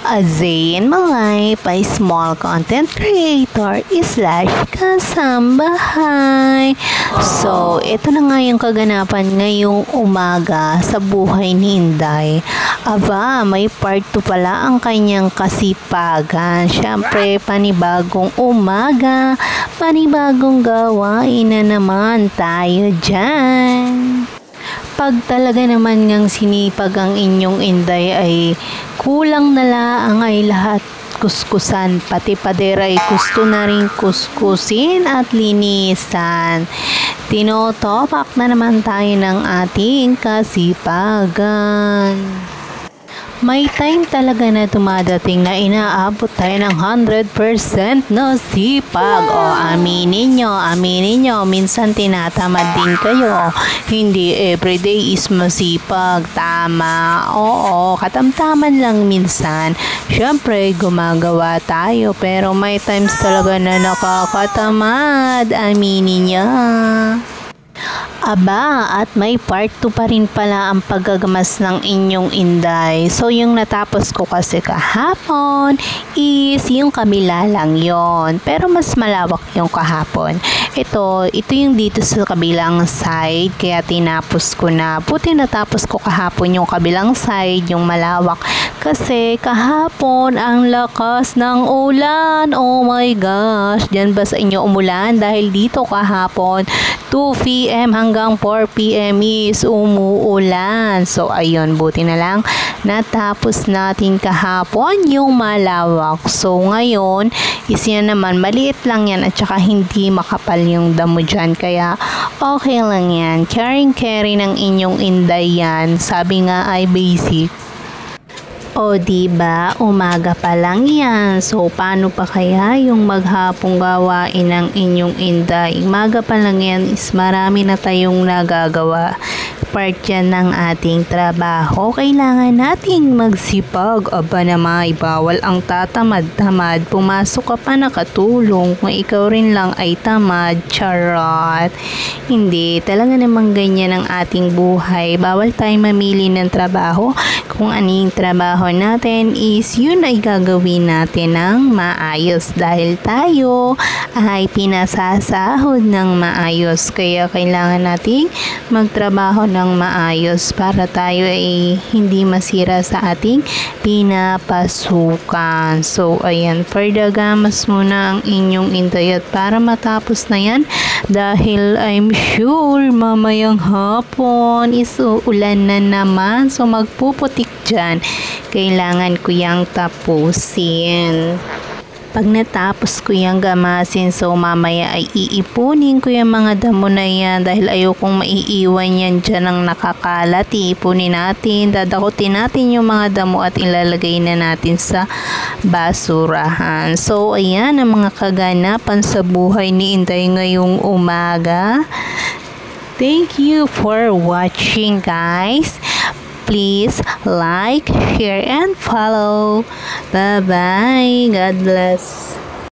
A day in my life by small content creator slash kasambahay. So, ito na nga yung kaganapan ngayong umaga sa buhay ni Inday. Aba, may part 2 pala ang kanyang kasipagan. Siyempre, panibagong umaga, panibagong gawain na naman tayo dyan. Pag talaga naman ngang sinipag ang inyong Inday ay kulang na lang ay lahat kuskusan, pati padera ay gusto na rin kuskusin at linisan. Tinotopak na naman tayo ng ating kasipagan. May time talaga na dumadating na inaabot tayo ng 100% na sipag. O, aminin nyo, minsan tinatamad din kayo. Hindi everyday is masipag. Tama. Oo, katamtaman lang minsan. Siyempre, gumagawa tayo. Pero may times talaga na nakakatamad. Aminin nyo. Aba, at may part 2 pa rin pala ang paggagamas ng inyong Inday. So, yung natapos ko kasi kahapon is yung kabila lang yon. Pero mas malawak yung kahapon. Ito yung dito sa kabilang side, kaya tinapos ko na. Buti natapos ko kahapon yung kabilang side, yung malawak. Kasi kahapon ang lakas ng ulan. Oh my gosh, dyan ba sa inyo umulan? Dahil dito kahapon 2 PM hanggang 4 PM is umuulan. So, ayun, buti na lang natapos natin kahapon yung malawak. So, ngayon, is yan naman, maliit lang yan at saka hindi makapal yung damo dyan. Kaya, okay lang yan. Carry ng inyong Inday yan. Sabi nga ay basic. O diba, umaga pa lang yan. So, paano pa kaya yung maghapong gawain ng inyong Inday? Umaga pa lang yan is marami na tayong nagagawa. Part yan ng ating trabaho. Kailangan nating magsipag. Aba naman, bawal ang tatamad-tamad. Pumasok ka pa nakatulong. Kung ikaw rin lang ay tamad, charot. Hindi, talaga namang ganyan ang ating buhay. Bawal tayong mamili ng trabaho. Kung aning trabaho natin is yun ay gagawin natin ng maayos. Dahil tayo ay pinasasahod ng maayos. Kaya kailangan nating magtrabaho ng maayos para tayo ay hindi masira sa ating pinapasukan. So, ayan, pardagamas muna ang inyong Inday at para matapos na yan dahil I'm sure mamayang hapon is uulan na naman. So, magpuputik dyan. Kailangan ko yang tapusin. Pag natapos ko yung gamasin, so mamaya ay iipunin ko yung mga damo na yan dahil ayokong maiiwan yan dyan ng nakakalat. Iipunin natin, dadakutin natin yung mga damo at ilalagay na natin sa basurahan. So, ayan ang mga kaganapan sa buhay ni Inday ngayong umaga. Thank you for watching, guys. Please like, share, and follow. Bye-bye. God bless.